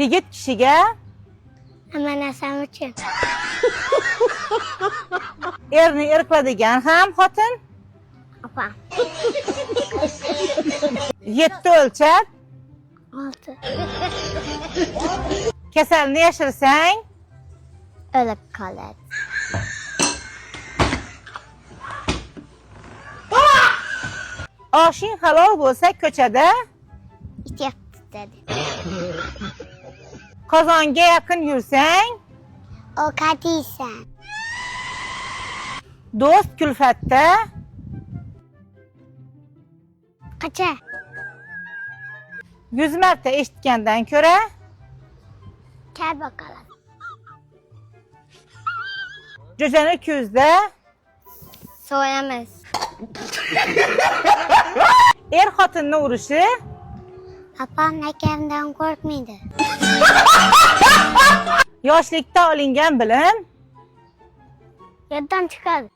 Yigit kishiga hamma narsam uchun. erni erkladigan ham xotin. Opam. 7 o'lchab 6. kasalni yashirsang O'lib qoladi. oshing halol bo'lsa ko'chada Ichib tutadi. qozonga yaqin yursang Ovqat yeysan. do'st kulfatda Qacha. 100 marta eshitgandan ko'ra Kar boqaladi. jo'jani kuzda So'yamiz. er xotinni urishi Opam akamdan qo'rqmaydi. yoshlikda olingan bilim Yoddan chiqadi.